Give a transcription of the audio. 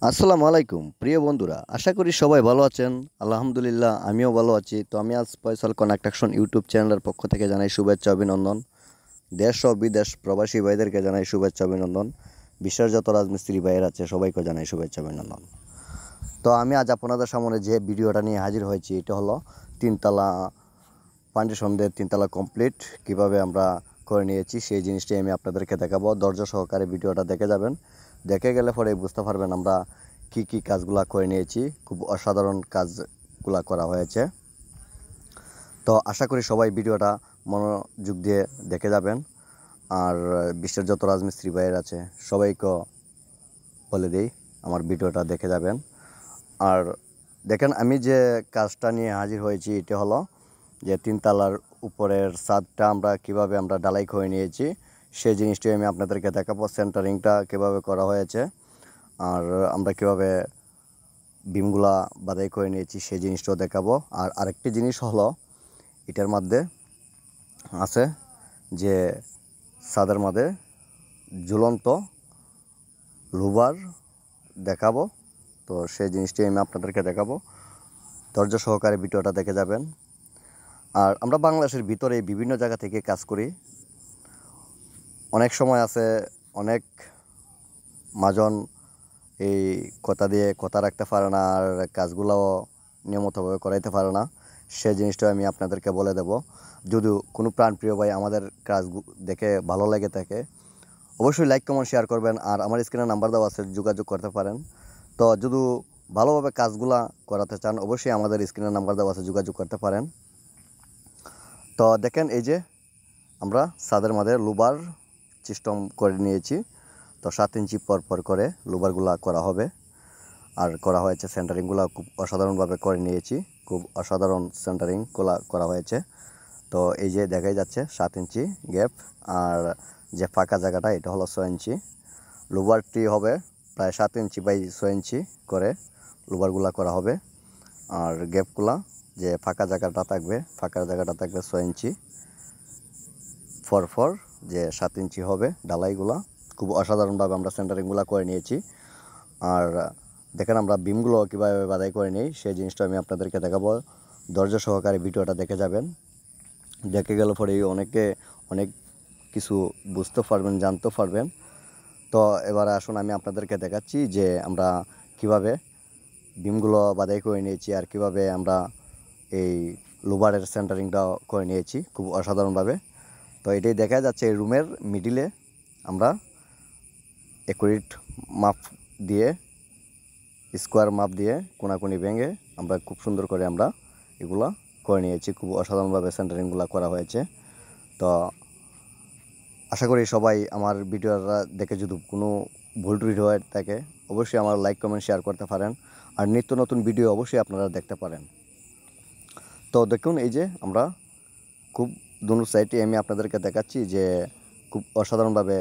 আসসালামু আলাইকুম প্রিয় বন্ধুরা, আশা করি সবাই ভালো আছেন। আলহামদুলিল্লাহ আমিও ভালো আছি। তো আমি আজ ফয়সাল কনস্ট্রাকশন ইউটিউব চ্যানেলের পক্ষ থেকে জানাই শুভেচ্ছা অভিনন্দন। দেশ ও বিদেশ প্রবাসী ভাইদেরকে জানাই শুভেচ্ছা অভিনন্দন। বিশ্বের যত রাজমিস্ত্রি ভাইয়ের আছে সবাইকে জানাই শুভেচ্ছা অভিনন্দন। তো আমি আজ আপনাদের সামনে যে ভিডিওটা নিয়ে হাজির হয়েছি এটা হলো তিনতলা ফাউন্ডেশন দিয়ে তিনতলা কমপ্লিট কিভাবে আমরা করে নিয়েছি সেই জিনিসটাই আমি আপনাদেরকে দেখাবো। ধৈর্য সহকারে ভিডিওটা দেখে যাবেন। দেখে গেলে পরে বুঝতে পারবেন আমরা কি কি কাজগুলা করে নিয়েছি। খুব অসাধারণ কাজগুলা করা হয়েছে। তো আশা করি সবাই ভিডিওটা মনোযোগ দিয়ে দেখে যাবেন। আর বিশ্বের যত রাজমিস্ত্রি ভাইয়ের আছে সবাইকে বলে দিই আমার ভিডিওটা দেখে যাবেন। আর দেখেন আমি যে কাজটা নিয়ে হাজির হয়েছি এটা হলো যে তিনতলার উপরের ছাদটা আমরা কিভাবে আমরা ঢালাই করে নিয়েছি সেই জিনিসটি আমি আপনাদেরকে দেখাবো। সেন্টারিংটা কিভাবে করা হয়েছে আর আমরা কিভাবে বিমগুলা বাদাই করে নিয়েছি সেই জিনিসটাও দেখাবো। আর আরেকটি জিনিস হলো এটার মধ্যে আছে যে ছাদের মধ্যে ঝুলন্ত লুবার দেখাবো। তো সেই জিনিসটি আমি আপনাদেরকে দেখাবো। ধৈর্য সহকারে ভিডিওটা দেখে যাবেন। আর আমরা বাংলাদেশের ভিতরে বিভিন্ন জায়গা থেকে কাজ করি। অনেক সময় আছে অনেক মাজন এই কথা দিয়ে কথা রাখতে পারে না আর কাজগুলোও নিয়মিতভাবে করাইতে পারে না। সেই জিনিসটা আমি আপনাদেরকে বলে দেব। যদি কোনো প্রাণপ্রিয় ভাই আমাদের কাজ দেখে ভালো লেগে থাকে অবশ্যই লাইক কমেন্ট শেয়ার করবেন। আর আমার স্ক্রিনে নাম্বার দেওয়া আছে, যোগাযোগ করতে পারেন। তো যদি ভালোভাবে কাজগুলা করাতে চান অবশ্যই আমাদের স্ক্রিনে নাম্বার দেওয়া আছে, যোগাযোগ করতে পারেন। তো দেখেন এই যে আমরা ছাদের মধ্যে লোবার সিস্টেম করে নিয়েছি। তো 7 ইঞ্চি পর করে লোবারগুলা করা হবে। আর করা হয়েছে সেন্টারিংগুলো খুব অসাধারণভাবে করে নিয়েছি। খুব অসাধারণ সেন্টারিংগুলো করা হয়েছে। তো এই যে দেখাই যাচ্ছে 7 ইঞ্চি গ্যাপ। আর যে ফাঁকা জায়গাটা এটা হলো 6 ইঞ্চি। লোবারটি হবে প্রায় 7 ইঞ্চি বাই 6 ইঞ্চি করে লোবারগুলা করা হবে। আর গ্যাপগুলা যে ফাঁকা জায়গাটা থাকবে 6 ইঞ্চি ফর যে 7 ইঞ্চি হবে ঢালাইগুলা। খুব অসাধারণভাবে আমরা সেন্টারিংগুলো করে নিয়েছি। আর দেখেন আমরা বিমগুলো কীভাবে বাদাই করে নিই সেই জিনিসটা আমি আপনাদেরকে দেখাবো। ধৈর্য সহকারে ভিডিওটা দেখে যাবেন। দেখে গেলে পরেই অনেক কিছু বুঝতে পারবেন, জানতে পারবেন। তো এবারে আসুন আমি আপনাদেরকে দেখাচ্ছি যে আমরা কিভাবে বিমগুলো বাদাই করে নিয়েছি আর কিভাবে আমরা এই লোবারের সেন্টারিংটা করে নিয়েছি খুব অসাধারণভাবে। তো এটাই দেখা যাচ্ছে এই রুমের মিডিলে আমরা একুরেট মাপ দিয়ে স্কোয়ার মাপ দিয়ে কোনাকুনি ভেঙে আমরা খুব সুন্দর করে আমরা এগুলা করে নিয়েছি। খুব অসাধারণভাবে সেন্টারিংগুলো করা হয়েছে। তো আশা করি সবাই আমার ভিডিওটা দেখে যদি কোনো ভুল টুটি হয়ে থাকে অবশ্যই আমার লাইক কমেন্ট শেয়ার করতে পারেন। আর নিত্য নতুন ভিডিও অবশ্যই আপনারা দেখতে পারেন। তো দেখুন এই যে আমরা খুব দুনো সাইডে আমি আপনাদেরকে দেখাচ্ছি যে খুব অসাধারণভাবে